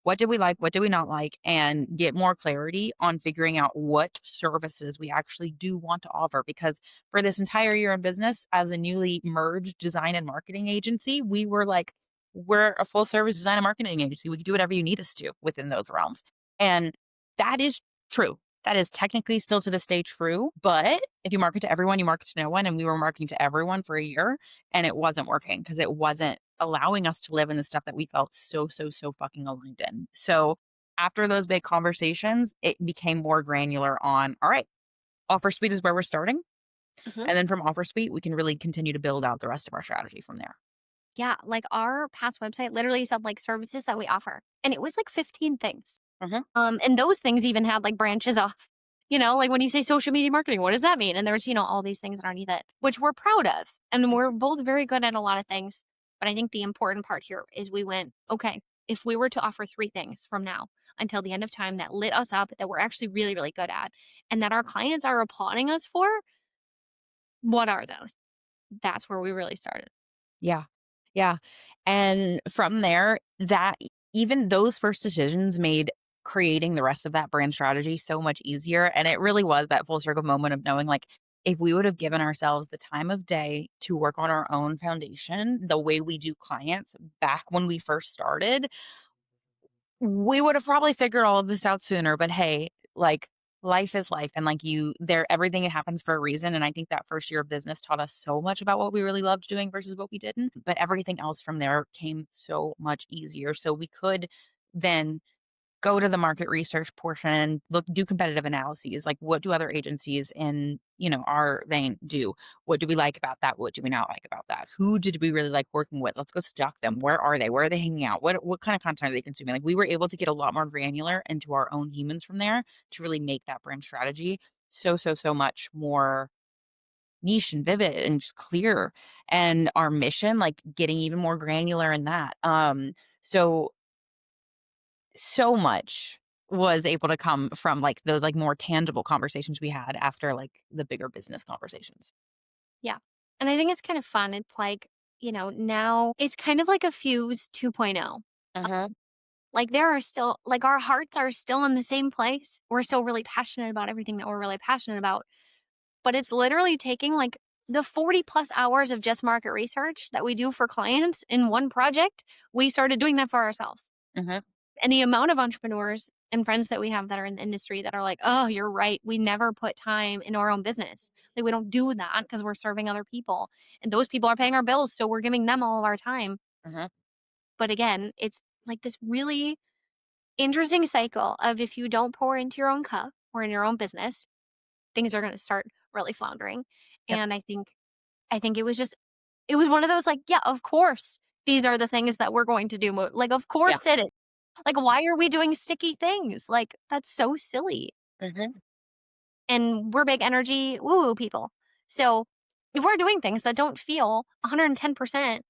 what did we like? What did we not like? And get more clarity on figuring out what services we actually do want to offer. Because for this entire year in business, as a newly merged design and marketing agency, we were like, we're a full service design and marketing agency. We can do whatever you need us to within those realms. And that is true. That is technically still to this day true. But if you market to everyone, you market to no one. And we were marketing to everyone for a year and it wasn't working because it wasn't allowing us to live in the stuff that we felt so, so, so fucking aligned in. So after those big conversations, it became more granular on, all right, offer suite is where we're starting. Mhm. And then from offer suite, we can really continue to build out the rest of our strategy from there. Yeah, like, our past website literally said, like, services that we offer, and it was, like, 15 things. Mhm. And those things even had, like, branches off. Like, when you say social media marketing, what does that mean? And there's, all these things underneath it, which we're proud of, and we're both very good at a lot of things, but I think the important part here is we went, "Okay, if we were to offer 3 things from now until the end of time that lit us up, that we're actually really, really good at, and that our clients are applauding us for, what are those?" That's where we really started. Yeah. Yeah. And from there, that even those first decisions made creating the rest of that brand strategy so much easier. And it really was that full circle moment of knowing like, if we would have given ourselves the time of day to work on our own foundation, the way we do clients back when we first started, we would have probably figured all of this out sooner, but hey, like life is life and like everything happens for a reason. And I think that first year of business taught us so much about what we really loved doing versus what we didn't. But everything else from there came so much easier. So we could then go to the market research portion and do competitive analyses. Like what do other agencies in, our vein do? What do we like about that? What do we not like about that? Who did we really like working with? Let's go stalk them. Where are they? Where are they hanging out? What kind of content are they consuming? Like we were able to get a lot more granular into our own humans from there to really make that brand strategy so, so, so much more niche and vivid and just clear. And our mission, like getting even more granular in that. So much was able to come from, like, those, like, more tangible conversations we had after, like, the bigger business conversations. Yeah. And I think it's kind of fun. It's like, now it's kind of like a Fuse 2.0. Mhm. Like there are still like our hearts are still in the same place. We're still really passionate about everything that we're really passionate about. But it's literally taking like the 40 plus hours of just market research that we do for clients in one project. We started doing that for ourselves. Mhm. And the amount of entrepreneurs and friends that we have that are in the industry that are like, oh, you're right. We never put time into our own business. Like we don't do that because we're serving other people. And those people are paying our bills. So we're giving them all of our time. Mhm. But again, it's like this really interesting cycle of if you don't pour into your own cup or in your own business, things are going to start really floundering. Yep. And I think it was one of those like, yeah, of course these are the things that we're going to do. Like, of Yeah. course it is. Like, why are we doing sticky things? Like, that's so silly. Mhm. And we're big energy woo woo people. So if we're doing things that don't feel 110%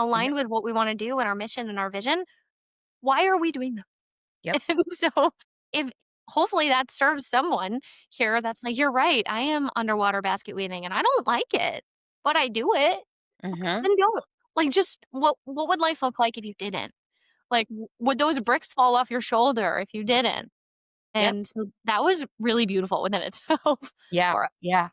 Mhm. aligned with what we want to do and our mission and our vision, why are we doing them? Yep. And so if hopefully that serves someone here that's like, you're right. I am underwater basket weaving and I don't like it, but I do it. Okay, Mhm. then don't. Like just what would life look like if you didn't? Like would those bricks fall off your shoulder if you didn't? Yep. And so that was really beautiful within itself Yeah. for us. Yeah.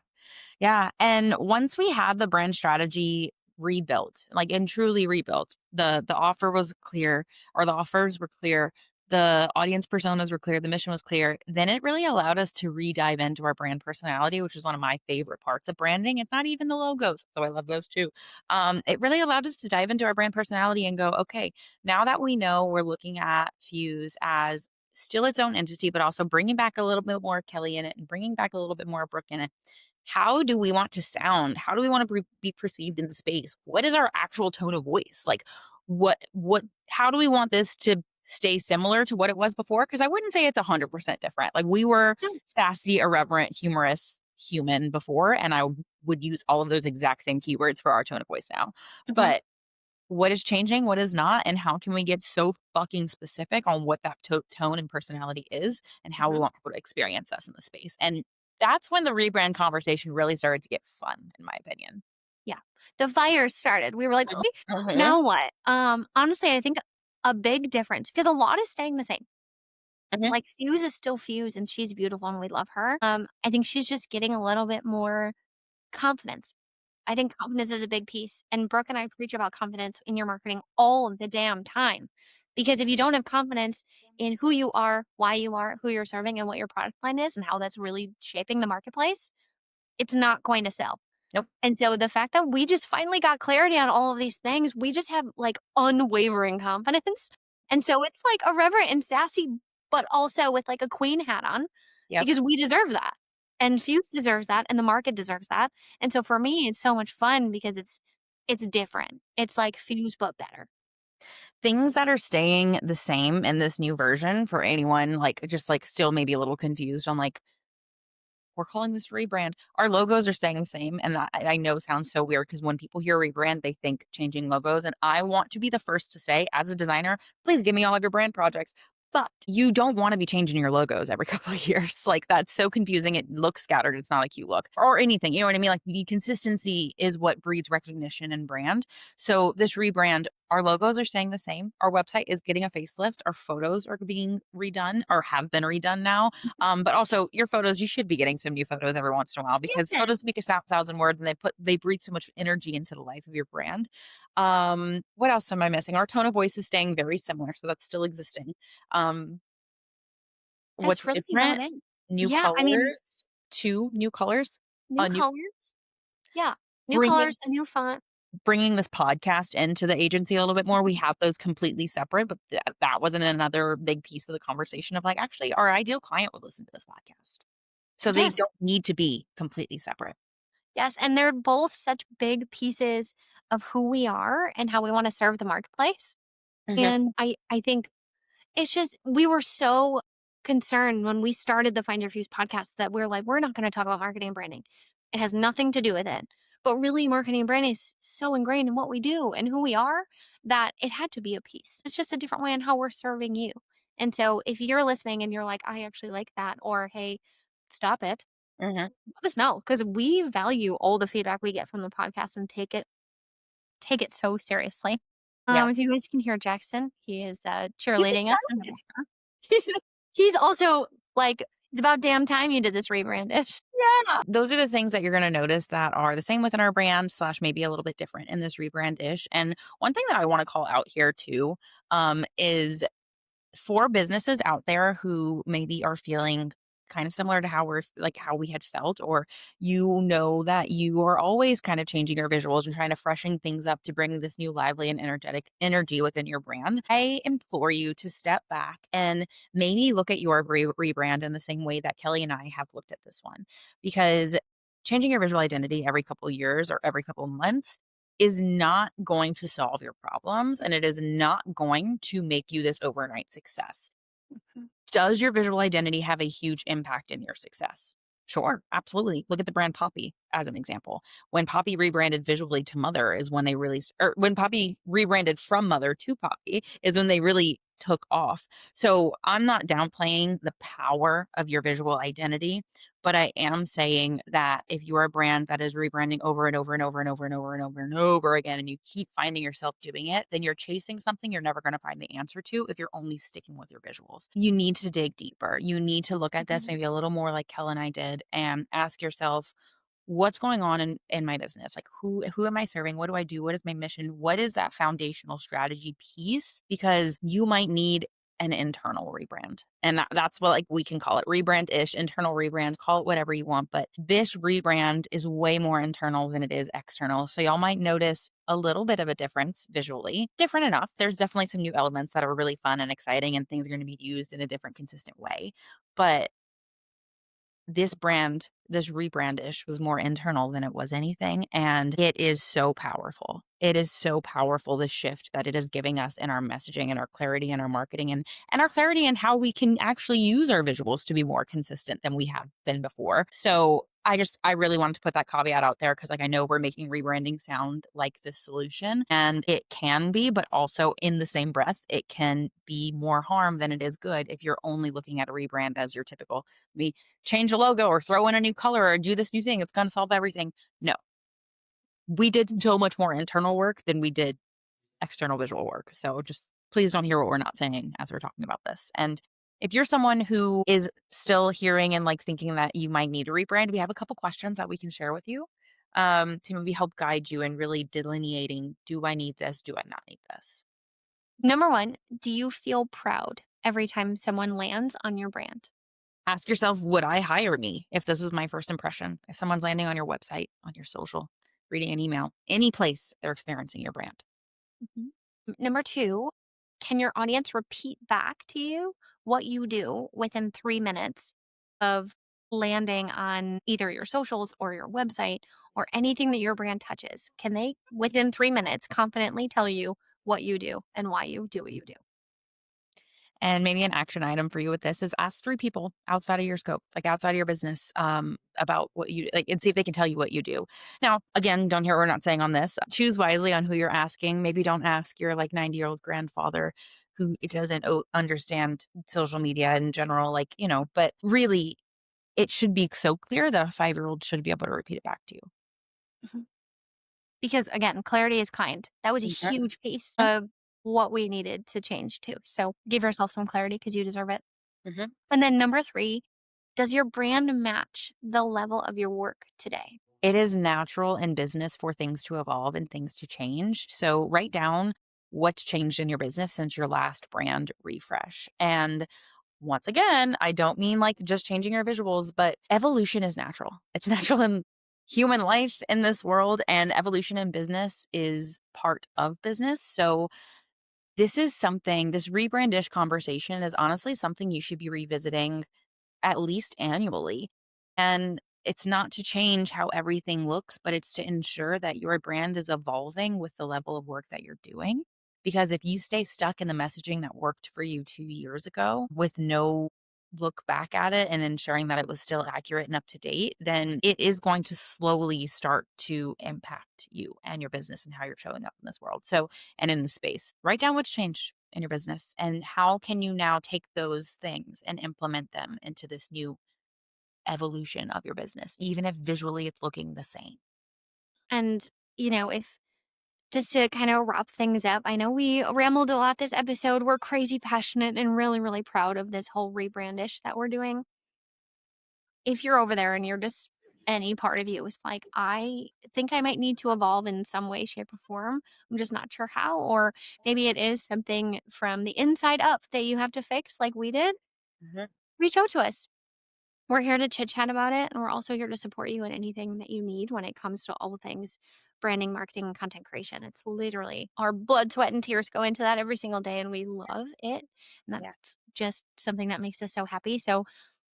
Yeah, and once we had the brand strategy rebuilt, like, and truly rebuilt, the offer was clear, or the offers were clear, the audience personas were clear, the mission was clear, then it really allowed us to re-dive into our brand personality, which is one of my favorite parts of branding. It's not even the logos, so I love those too. It really allowed us to dive into our brand personality and go, okay, now that we know we're looking at Fuse as still its own entity, but also bringing back a little bit more Kelly in it and bringing back a little bit more Brooke in it, how do we want to sound? How do we want to be perceived in the space? What is our actual tone of voice? Like, how do we want this to stay similar to what it was before? Because I wouldn't say it's 100% different. Like, we were No. sassy, irreverent, humorous human before, and would use all of those exact same keywords for our tone of voice now. Mhm. But what is changing, what is not, and how can we get so fucking specific on what that tone and personality is and how we Mhm. want people to experience us in the space? And that's when the rebrand conversation really started to get fun, in my opinion. Yeah. The fire started. We were like, "Okay, Mhm. now what?" Honestly, I think a big difference because a lot is staying the same. Mhm. Like Fuse is still Fuse and she's beautiful and we love her. I think she's just getting a little bit more confidence. I think confidence is a big piece. And Brooke and I preach about confidence in your marketing all the damn time. Because if you don't have confidence in who you are, why you are, who you're serving, and what your product line is, and how that's really shaping the marketplace, it's not going to sell. Nope. And so the fact that we just finally got clarity on all of these things, we just have like unwavering confidence. And so it's like irreverent and sassy, but also with like a queen hat on Yep. because we deserve that. And Fuse deserves that and the market deserves that. And so for me, it's so much fun because it's different. It's like Fuse but better. Things that are staying the same in this new version for anyone, like, just like still maybe a little confused on like, we're calling this rebrand. Our logos are staying the same. And that I know sounds so weird because when people hear rebrand, they think changing logos. And I want to be the first to say, as a designer, please give me all of your brand projects. But you don't want to be changing your logos every couple of years. Like, that's so confusing. It looks scattered. It's not a cute look or anything. You know what I mean? Like, the consistency is what breeds recognition and brand. So this rebrand, our logos are staying the same. Our website is getting a facelift. Our photos are being redone or have been redone now. But also your photos, you should be getting some new photos every once in a while because Yeah. photos speak a thousand words and they breathe so much energy into the life of your brand. What else am I missing? Our tone of voice is staying very similar, so that's still existing. Um, what's That's really about different? it. New Yeah. I mean, colors, 2 new colors, new a new colors. Yeah. New bringing colors, a new font. bringing this podcast into the agency a little bit more. We have those completely separate, but that wasn't another big piece of the conversation of like, actually, our ideal client would listen to this podcast. So they Yes. don't need to be completely separate. Yes, and they're both such big pieces of who we are and how we wanna serve the marketplace, Mhm. and I think it's just we were so concerned when we started the Find Your Fuse podcast that we're like, "We're not gonna talk about marketing and branding. It has nothing to do with it." But really, marketing and branding is so ingrained in what we do and who we are that it had to be a piece. It's just a different way on how we're serving you, and so if you're listening and you're like, "I actually like that," or, "Hey, stop it." Mhm. Let us know because we value all the feedback we get from the podcast and take it so seriously. Yeah. If you guys can hear Jackson, he is He's cheerleading us. excited. He's he's also like, it's about damn time you did this rebrand. Yeah. Those are the things that you're going to notice that are the same within our brand slash maybe a little bit different in this rebrand ish. And one thing that I want to call out here too is for businesses out there who maybe are feeling kind of similar to how we're like how we had felt, or you know that you are always kind of changing your visuals and trying to freshen things up to bring this new lively and energetic energy within your brand. I implore you to step back and maybe look at your rebrand in the same way that Kelly and I have looked at this one, because changing your visual identity every couple of years or every couple of months is not going to solve your problems, and it is not going to make you this overnight success. Does your visual identity have a huge impact in your success? Sure, absolutely. Look at the brand Poppy as an example. When Poppy rebranded visually to Mother is when they released, or when Poppy rebranded from Mother to Poppy is when they really took off. So I'm not downplaying the power of your visual identity, but I am saying that if you're a brand that is rebranding over and over and over and over and over and over and over again, and you keep finding yourself doing it, then you're chasing something you're never going to find the answer to if you're only sticking with your visuals. You need to dig deeper. You need to look at this Mhm. maybe a little more like Kel and I did and ask yourself, what's going on in my business? Like who am I serving? What do I do? What is my mission? What is that foundational strategy piece? Because you might need an internal rebrand. And that's what like we can call it rebrand-ish, internal rebrand, call it whatever you want. But this rebrand is way more internal than it is external. So y'all might notice a little bit of a difference visually, different enough. There's definitely some new elements that are really fun and exciting and things are going to be used in a different, consistent way. But this brand, this rebrand-ish was more internal than it was anything, and it is so powerful. It is so powerful, the shift that it is giving us in our messaging and our clarity in our marketing and our clarity in how we can actually use our visuals to be more consistent than we have been before. So I really wanted to put that caveat out there because like I know we're making rebranding sound like the solution, and it can be, but also in the same breath, it can be more harm than it is good if you're only looking at a rebrand as your typical me change a logo or throw in a new color or do this new thing. It's going to solve everything. No, we did so much more internal work than we did external visual work. So just please don't hear what we're not saying as we're talking about this. And if you're someone who is still hearing and like thinking that you might need a rebrand, we have a couple questions that we can share with you to maybe help guide you in really delineating, do I need this? Do I not need this? Number one, do you feel proud every time someone lands on your brand? Ask yourself, would I hire me if this was my first impression? If someone's landing on your website, on your social, reading an email, any place they're experiencing your brand. Mhm. Number two, can your audience repeat back to you what you do within 3 minutes of landing on either your socials or your website or anything that your brand touches? Can they, within 3 minutes, confidently tell you what you do and why you do what you do? And maybe an action item for you with this is ask 3 people outside of your scope, like outside of your business, about what you like and see if they can tell you what you do. Now, again, don't hear what we're not saying on this. Choose wisely on who you're asking. Maybe don't ask your like 90-year-old grandfather who doesn't understand social media in general, like, but really it should be so clear that a 5-year-old should be able to repeat it back to you. Mhm. Because again, clarity is kind. That was a Mhm. huge piece of what we needed to change too. So give yourself some clarity because you deserve it. Mhm. And then number three, does your brand match the level of your work today? It is natural in business for things to evolve and things to change. So write down what's changed in your business since your last brand refresh. And once again, I don't mean like just changing your visuals, but evolution is natural. It's natural in human life in this world, and evolution in business is part of business. So this rebrandish conversation is honestly something you should be revisiting at least annually. And it's not to change how everything looks, but it's to ensure that your brand is evolving with the level of work that you're doing. Because if you stay stuck in the messaging that worked for you 2 years ago with no look back at it and ensuring that it was still accurate and up to date, then it is going to slowly start to impact you and your business and how you're showing up in this world. So, and in the space, write down what's changed in your business and how can you now take those things and implement them into this new evolution of your business, even if visually it's looking the same. And, if just to kind of wrap things up, I know we rambled a lot this episode. We're crazy passionate and really, really proud of this whole rebrandish that we're doing. If you're over there and you're just any part of you is like, I think I might need to evolve in some way, shape, or form. I'm just not sure how. Or maybe it is something from the inside up that you have to fix, like we did. Reach out to us. We're here to chit chat about it. And we're also here to support you in anything that you need when it comes to all things branding, marketing, and content creation. It's literally our blood, sweat, and tears go into that every single day. And we love it. And that's just something that makes us so happy. So,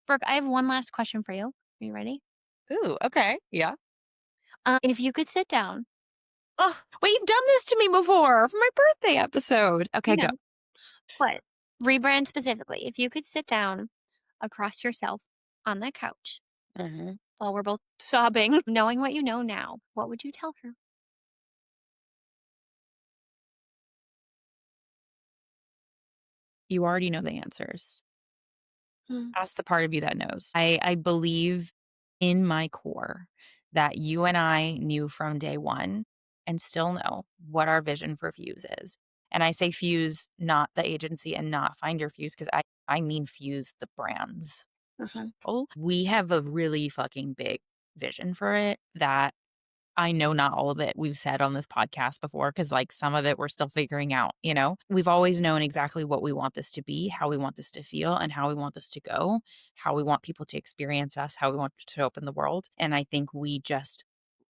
Brooke, I have one last question for you. Are you ready? Ooh, okay. Yeah. If you could sit down. Oh, wait, you've done this to me before for my birthday episode. Okay, go. But rebrand specifically, if you could sit down across yourself on that couch while we're both sobbing, knowing what you know now, what would you tell her? You already know the answers. Hmm. Ask the part of you that knows. I believe in my core that you and I knew from day one and still know what our vision for Fuse is. And I say Fuse, not the agency, and not Find Your Fuse, because I mean Fuse, the brands. We have a really fucking big vision for it that I know not all of it we've said on this podcast before, because like some of it we're still figuring out, you know? We've always known exactly what we want this to be, how we want this to feel, and how we want this to go, how we want people to experience us, how we want to open the world. And I think we just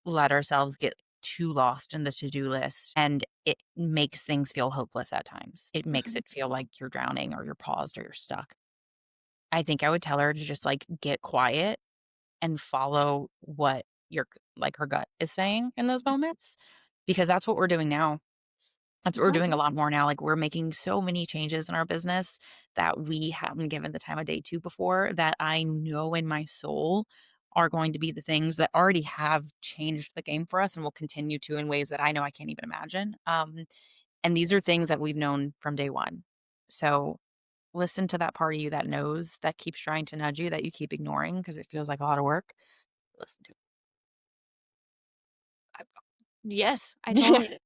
let ourselves get too lost in the to-do list, and it makes things feel hopeless at times. It makes it feel like you're drowning or you're paused or you're stuck. I think I would tell her to just like get quiet and follow what her gut is saying in those moments, because that's what we're doing now. That's what we're doing a lot more now. Like, we're making so many changes in our business that we haven't given the time of day to before, that I know in my soul are going to be the things that already have changed the game for us and will continue to in ways that I know I can't even imagine. And these are things that we've known from day one. So listen to that part of you that knows, that keeps trying to nudge you, that you keep ignoring because it feels like a lot of work. Listen to Yes, I it. totally.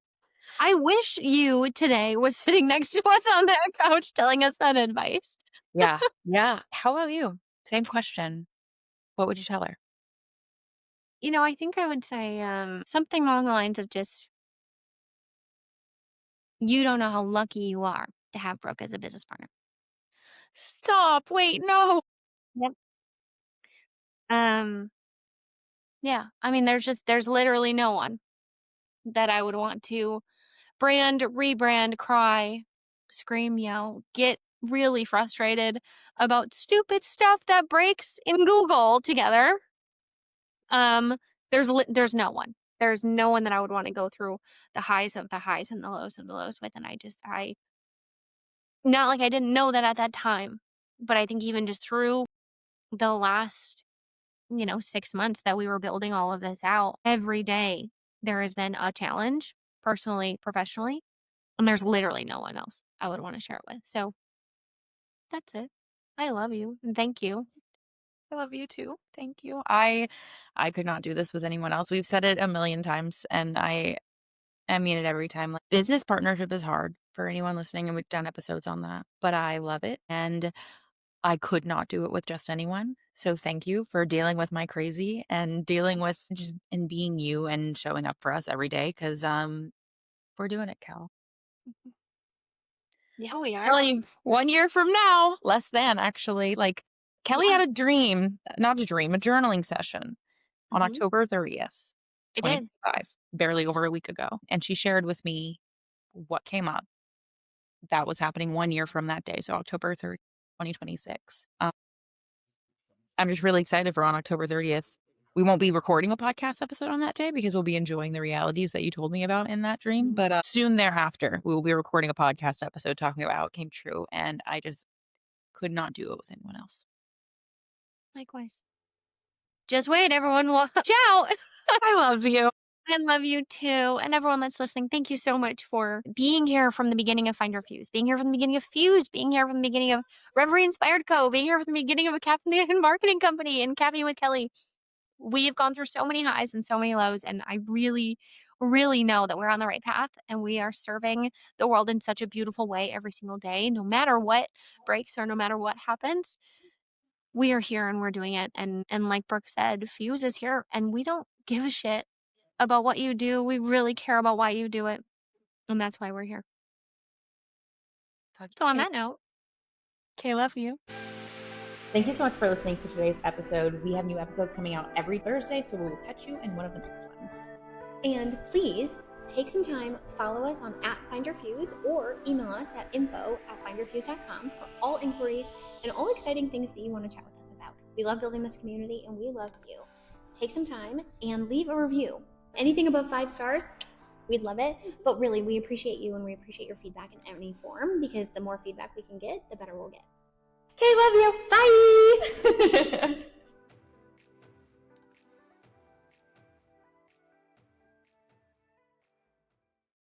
I wish you today was sitting next to us on that couch telling us that advice. Yeah. Yeah. How about you? Same question. What would you tell her? I think I would say something along the lines of just, you don't know how lucky you are to have Brooke as a business partner. Stop. Wait, no. Yep. Yeah. I mean, there's literally no one that I would want to brand, rebrand, cry, scream, yell, get really frustrated about stupid stuff that breaks in Google together. There's no one. There's no one that I would want to go through the highs of the highs and the lows of the lows with. And I not like I didn't know that at that time, but I think even just through the last, 6 months that we were building all of this out, every day there has been a challenge, personally, professionally, and there's literally no one else I would want to share it with. So that's it. I love you and thank you. I love you too. Thank you. I could not do this with anyone else. We've said it a million times, and I mean it every time. Like, business partnership is hard for anyone listening, and we've done episodes on that. But I love it, and I could not do it with just anyone. So thank you for dealing with my crazy and dealing with just and being you and showing up for us every day, because we're doing it, Cal. Yeah, we are. Kelly, 1 year from now, less than actually, like Kelly had a dream, not a dream, a journaling session on October 30th, I did. 2025, barely over a week ago. And she shared with me what came up that was happening 1 year from that day. So October 3rd, 2026. I'm just really excited for on October 30th. We won't be recording a podcast episode on that day because we'll be enjoying the realities that you told me about in that dream. But soon thereafter, we will be recording a podcast episode talking about how it came true. And I just could not do it with anyone else. Likewise. Just wait, everyone. Watch out. I love you. I love you too. And everyone that's listening, thank you so much for being here from the beginning of Find Your Fuse, being here from the beginning of Fuse, being here from the beginning of Reverie Inspired Co., being here from the beginning of a caffeinated marketing company and Caffeine with Kelly. We have gone through so many highs and so many lows, and I really, really know that we're on the right path and we are serving the world in such a beautiful way every single day, no matter what breaks or no matter what happens. We are here and we're doing it. And like Brooke said, Fuse is here and we don't give a shit about what you do. We really care about why you do it. And that's why we're here. So on that note, Kay, love you. Thank you so much for listening to today's episode. We have new episodes coming out every Thursday, so we will catch you in one of the next ones. And please take some time, follow us on @FindYourFuse or email us at info@findyourfuse.com for all inquiries and all exciting things that you want to chat with us about. We love building this community and we love you. Take some time and leave a review. Anything above 5 stars, we'd love it. But really, we appreciate you and we appreciate your feedback in any form, because the more feedback we can get, the better we'll get. Okay, love you. Bye.